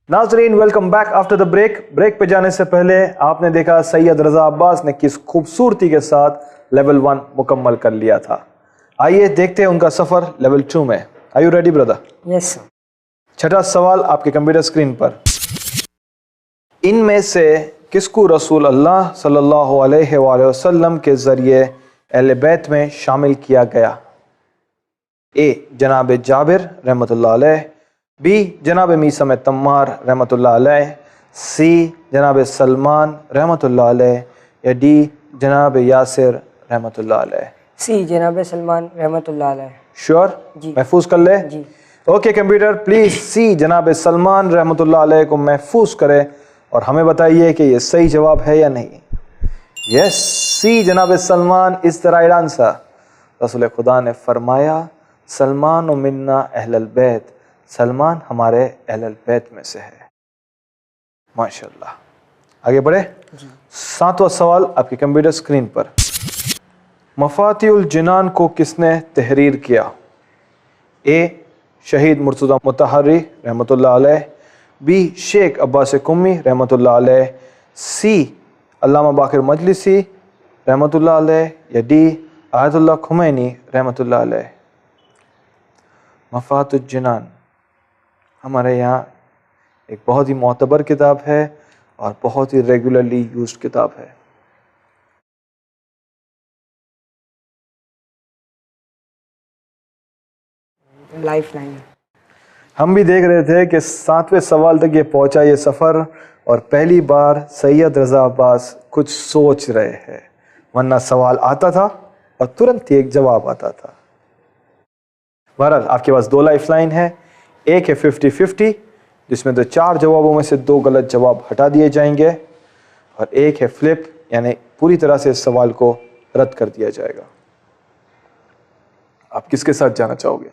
नाजरीन, welcome back after the break पे जाने से पहले आपने देखा सैयद रजा अब्बास ने किस खूबसूरती के साथ लेवल 1 मुकम्मल कर लिया था। आइए देखते हैं उनका सफ़र लेवल 2 में। Are you ready brother? Yes. छठा सवाल आपके कंप्यूटर स्क्रीन पर। इनमें से किसको रसूल अल्लाह सल्लल्लाहु अलैहि वसल्लम के ज़रिए अहले बैत में शामिल किया गया? ए जनाब जाबिर रहमतुल्लाह अलैह, बी जनाब मीसम तम्मार रहमतुल्लाह अलैह, सी जनाब सलमान रहमतुल्लाह अलैह, या डी जनाब यासिर रहमतुल्लाह अलैह? सी जनाब सलमान रहमतुल्लाह अलैह। श्योर? जी। महफूज कर ले। जी। ओके कंप्यूटर, प्लीज सी जनाब सलमान रहमतुल्लाह अलैह को महफूज करें और हमें बताइए कि ये सही जवाब है या नहीं। यस, सी जनाब Salman is the right answer. रसूल खुदा ने फरमाया सलमान व मिन्ना अहलल बैत, सलमान हमारे अहलल बैत में से है। माशाल्लाह। आगे बढ़े। सातवां सवाल आपके कंप्यूटर स्क्रीन पर। मफातिउल जिनान को किसने तहरीर किया? ए शहीद मुर्तज़ा मुतहरी रहमतुल्लाह अलैह, बी शेख अब्बास कुम्मी रहमतुल्लाह अलैह, सी अल्लामा बाकर मजलिसी रहमतुल्लाह अलैह, या डी आयतुल्लाह खुमैनी रहमतुल्लाह अलैह? मफातुल जिनान हमारे यहाँ एक बहुत ही मोतबर किताब है और बहुत ही रेगुलरली यूज्ड किताब है। लाइफलाइन। हम भी देख रहे थे कि 7वें सवाल तक ये पहुंचा ये सफ़र, और पहली बार सैयद रजा अब्बास कुछ सोच रहे हैं, वरना सवाल आता था और तुरंत ही एक जवाब आता था। बहरहाल आपके पास 2 लाइफलाइन है। एक है 50-50 जिसमें तो 4 जवाबों में से 2 गलत जवाब हटा दिए जाएंगे, और एक है फ्लिप यानी पूरी तरह से इस सवाल को रद्द कर दिया जाएगा। आप किसके साथ जाना चाहोगे?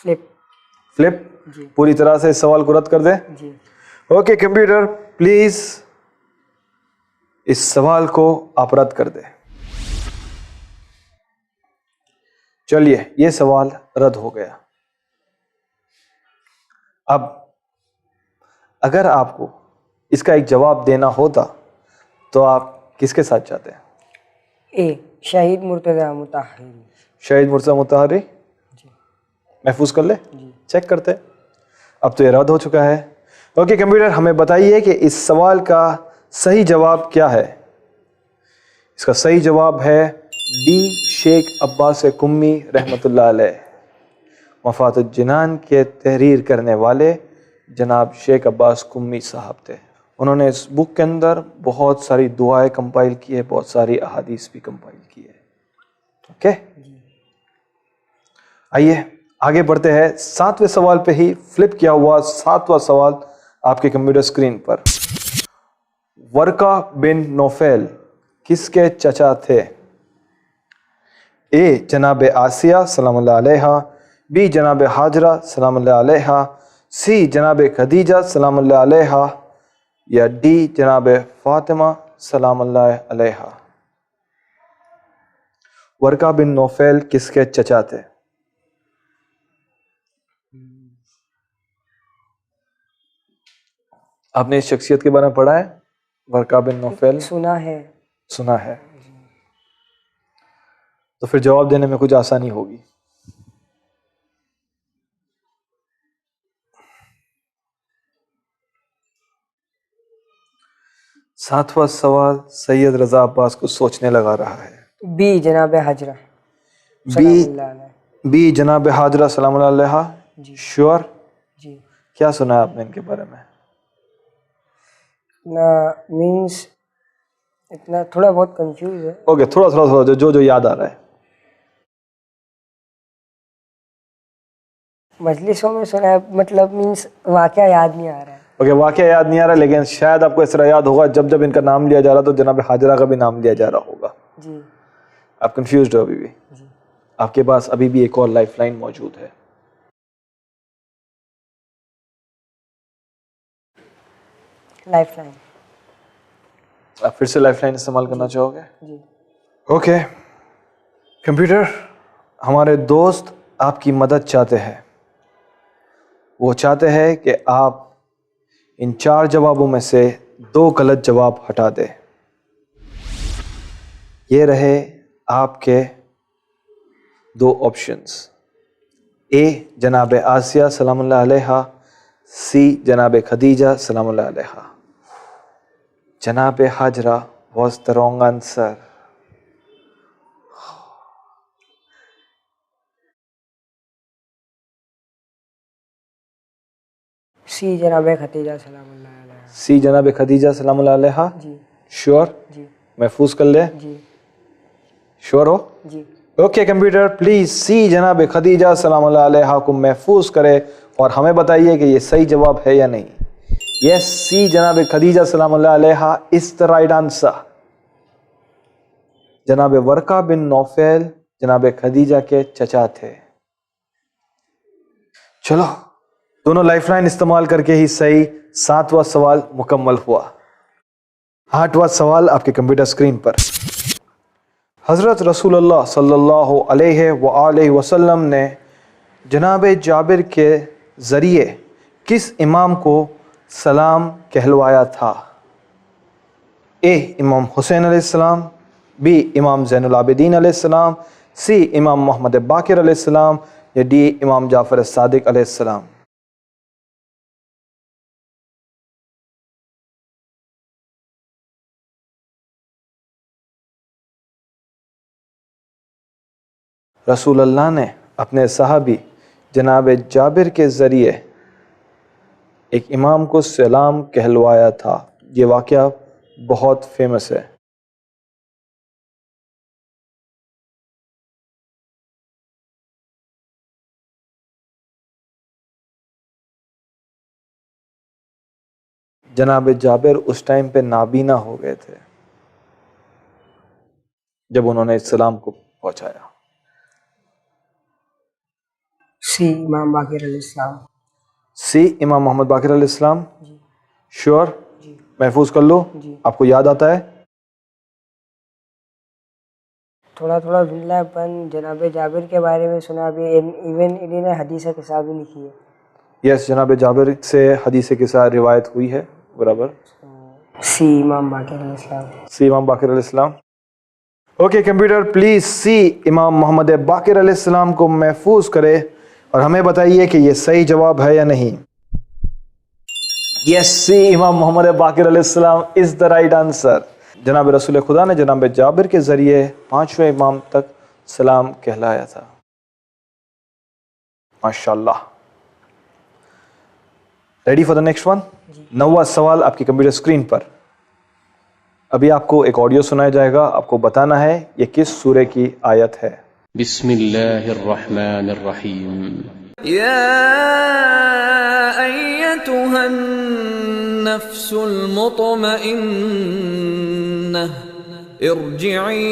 फ्लिप पूरी तरह से इस सवाल को रद्द कर दें? जी। ओके कंप्यूटर, प्लीज इस सवाल को आप रद्द कर दें। चलिए, यह सवाल रद्द हो गया। अब अगर आपको इसका एक जवाब देना होता तो आप किसके साथ जाते हैं? ए शहीद मुर्तज़ा मुतहरी। शहीद मुर्तज़ा मुतहरी महफूज कर ले। चेक करते। अब तो ये रद्द हो चुका है। ओके कंप्यूटर, हमें बताइए कि इस सवाल का सही जवाब क्या है। इसका सही जवाब है डी शेख अब्बास कुम्मी रहमतुल्लाह अलैह। मफातुल जिनान के तहरीर करने वाले जनाब शेख अब्बास कुम्मी साहब थे। उन्होंने इस बुक के अंदर बहुत सारी दुआएं कंपाइल की है, बहुत सारी अहादीस भी कंपाइल की है। ओके, आइए आगे बढ़ते हैं। 7वें सवाल पे ही फ्लिप किया हुआ 7वां सवाल आपके कंप्यूटर स्क्रीन पर। वर्का बिन नौफेल किसके चचा थे? ए जनाब आसिया सलामुल्लाह अलैहा, बी जनाब हाजरा सलामुल्लाह अलैहा, सी जनाब खदीजा सलामुल्लाह अलैहा, या डी जनाब फातिमा सलामुल्लाह अलैहा? वर्का बिन नौफेल किसके चचा थे? आपने इस शख्सियत के बारे में पढ़ा है? वर्का बिन नौफेल सुना है। सुना है, तो फिर जवाब देने में कुछ आसानी होगी। सातवां सवाल सैयद रजा अब्बास को सोचने लगा रहा है। बी जनाब हाजरा बी सलामुल्लाह अलैह। बी जनाब हाजरा सलामुल्लाह अलैहा। जी। श्योर? जी। क्या सुना है आपने इनके बारे में? ना मीन्स इतना थोड़ा बहुत कंफ्यूज है। ओके, थोड़ा जो याद आ रहा है। मजलिसों में सुना है, मतलब मीन्स वाकया याद नहीं आ रहा है। ओके, वाकया याद नहीं आ रहा, लेकिन शायद आपको इस तरह याद होगा जब जब इनका नाम लिया जा रहा तो जनाब हाजरा का भी नाम लिया जा रहा होगा। जी। आप कंफ्यूज्ड हो अभी भी? जी। आपके पास अभी भी एक और लाइफलाइन मौजूद है। लाइफलाइन। आप फिर से लाइफलाइन इस्तेमाल करना चाहोगे? जी। ओके कंप्यूटर, हमारे दोस्त आपकी मदद चाहते हैं। वो चाहते हैं कि आप इन 4 जवाबों में से 2 गलत जवाब हटा दें। ये रहे आपके 2 ऑप्शंस, ए जनाब आसिया सलामुल्लाह अलैहा, सी जनाब खदीजा सलामुल्लाह अलैहा। जनाब Hazra was the wrong answer. सी जनाब खतीजा सलामुल्लाह अलैहा। सी जनाब खदीजा सलामुल्लाह अलैहा। जी श्योर? जी महफूज कर ले। जी श्योर हो? जी। ओके कंप्यूटर, प्लीज सी जनाब खदीजा सलामुल्लाह अलैहा को महफूज करे और हमें बताइए कि ये सही जवाब है या नहीं। यस, सी जनाब खदीजा सलामुल्लाह अलैहा इज द राइट आंसर। जनाब वर्का बिन नौफल जनाब खदीजा के चचा थे। चलो, दोनों लाइफलाइन इस्तेमाल करके ही सही 7वां सवाल मुकम्मल हुआ। 8वां सवाल आपके कंप्यूटर स्क्रीन पर। हज़रत रसूलुल्लाह सल्लल्लाहु अलैहि वसल्लम ने जनाब जाबिर के ज़रिए किस इमाम को सलाम कहलवाया था? ए इमाम हुसैन अलैहिस्सलाम, बी इमाम ज़ैनुल आबिदीन अलैहिस्सलाम, सी इमाम मोहम्मद बाकिर अलैहिस्सलाम या डी इमाम जाफ़र सादिक अलैहिस्सलाम। रसूलुल्लाह ने अपने सहाबी जनाब जाबिर के ज़रिए एक इमाम को सलाम कहलवाया था। ये वाक़या बहुत फेमस है। जनाब जाबिर उस टाइम पे नाबीना हो गए थे जब उन्होंने इस सलाम को पहुंचाया। सी इमाम बाकिर अलैहिस्सलाम। सी इमाम मोहम्मद बाकिर अलैहिस्सलाम। जी श्योर? जी महफूज कर लो। जी। आपको याद आता है? थोड़ा थोड़ा धुंधलापन जनाब जाबिर के बारे में सुना भी, इवन इन्होंने हदीस किताब भी लिखी है। यस, जनाब जाबिर से हदीस के साथ रिवायत हुई है। बराबर। सी इमाम बाकिर अलैहिस्सलाम। सी इमाम बाकिर अलैहिस्सलाम। ओके कंप्यूटर, प्लीज सी इमाम मोहम्मद बाकिर अलैहिस्सलाम को महफूज करे और हमें बताइए कि ये सही जवाब है या नहीं। यस, सी इमाम मोहम्मद बाकिर अलैहिस्सलाम इज द राइट आंसर। जनाब रसूल खुदा ने जनाब जाबिर के जरिए 5वें इमाम तक सलाम कहलाया था। माशाल्लाह। Ready for the next one? 9वां सवाल आपकी कंप्यूटर स्क्रीन पर। अभी आपको एक ऑडियो सुनाया जाएगा, आपको बताना है ये किस सूरे की आयत है। बिस्मिल्लाहिर्रहमानिर्रहीम। या अय्यतुहन नफ्सुल मुतमइन्नह इरजिई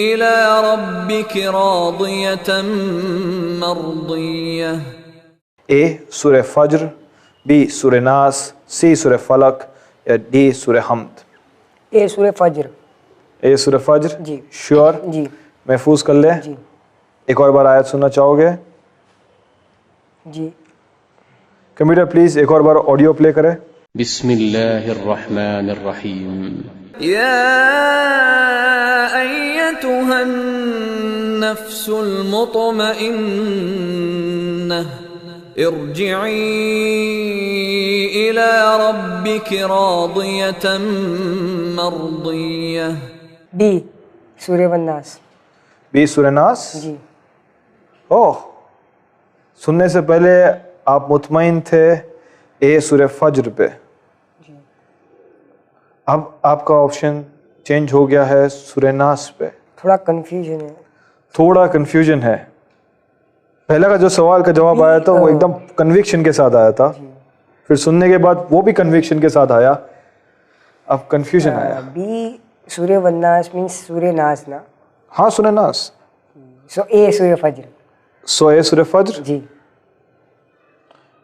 इला रब्बिकी रादियतन मर्दियह। ए सूरह फज्र, बी सूरह नास, सी सूरह फलक या डी सूरह हमद। ए सूरह फज्र। ए सूरह फज्र। जी। श्योर? जी महफूज कर ले। जी एक और बार आयत सुनना चाहोगे? जी। कंप्यूटर प्लीज एक और बार ऑडियो प्ले करें। बिस्मिल्लाहिर्रहमानिर्रहीम। या अय्यतुहन नफ्सुल मुतमइन्नह इरजिई इला रब्बिकी रादियतन मर्दियह। बी सूरह वन्नास। बी सूरह नास। जी ओह, सुनने से पहले आप मुतमईन थे ए सूरह फज्र पे। अब आपका ऑप्शन चेंज हो गया है सूरह नास पे। थोड़ा कंफ्यूजन है। थोड़ा कंफ्यूजन है। पहला का जो सवाल का जवाब आया था वो एकदम कन्विक्शन के साथ आया था, फिर सुनने के बाद वो भी कन्विक्शन के साथ आया, अब कंफ्यूजन आया। बी सूरह वन्नास मीन्स सूरह नास ना? हाँ, सूरह नास। सो ए सूरह फज्र। सो ए सूरह फज्र। जी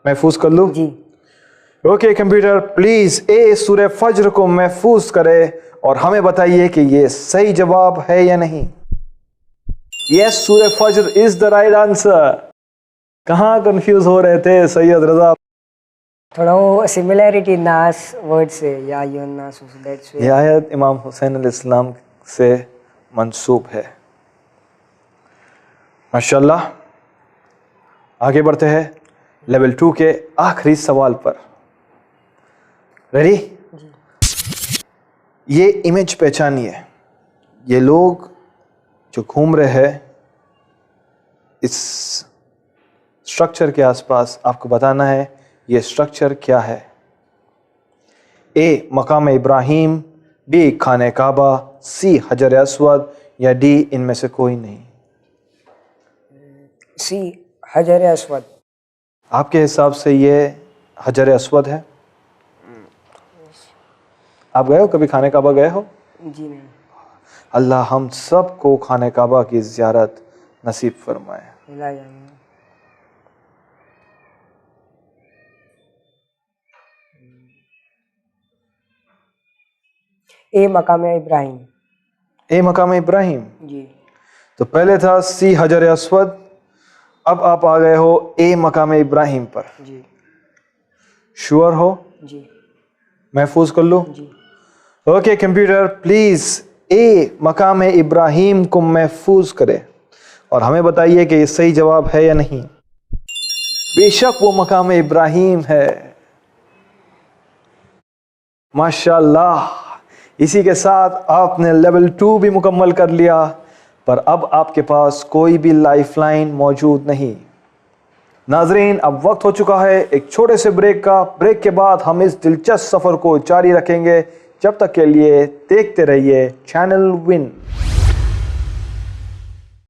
महफूज कर लूँ? जी। ओके कंप्यूटर प्लीज ए सूरह फज्र को महफूज करे और हमें बताइए कि ये सही जवाब है या नहीं। यस, सूरह फज्र इज द राइट आंसर। कहाँ कंफ्यूज हो रहे थे सैयद रजा? थोड़ा वो सिमिलैरिटी नास वर्ड से, या युन्नास, दैट्स ये आयत इमाम हुसैन अलैहिस्सलाम से मंसूब है। माशाल्लाह। आगे बढ़ते हैं लेवल 2 के आखिरी सवाल पर। रेडी? ये इमेज पहचानिए। ये लोग जो घूम रहे हैं इस स्ट्रक्चर के आसपास, आपको बताना है ये स्ट्रक्चर क्या है। ए मकाम इब्राहिम, बी खाने काबा, सी हजर अस्वद, या डी इनमें से कोई नहीं। सी हजर अस्वद। आपके हिसाब से ये हजर अस्वद है? आप गए हो कभी खाने काबा गए हो? जी नहीं। अल्लाह हम सब को खाने काबा की ज़ियारत नसीब फरमाए। मिला जाएंगे। ए मकाम इब्राहिम। ए मकाम इब्राहिम। जी। तो पहले था सी हजर अस्वद, अब आप आ गए हो ए मकाम इब्राहिम पर। जी। श्योर हो? जी। महफूज कर लो। जी। ओके कंप्यूटर, प्लीज ए मकाम इब्राहिम को महफूज करे और हमें बताइए कि ये सही जवाब है या नहीं। बेशक वो मकाम इब्राहिम है। माशाल्लाह। इसी के साथ आपने लेवल 2 भी मुकम्मल कर लिया, पर अब आपके पास कोई भी लाइफलाइन मौजूद नहीं। नाजरीन, अब वक्त हो चुका है एक छोटे से ब्रेक का। ब्रेक के बाद हम इस दिलचस्प सफ़र को जारी रखेंगे। जब तक के लिए देखते रहिए चैनल विन।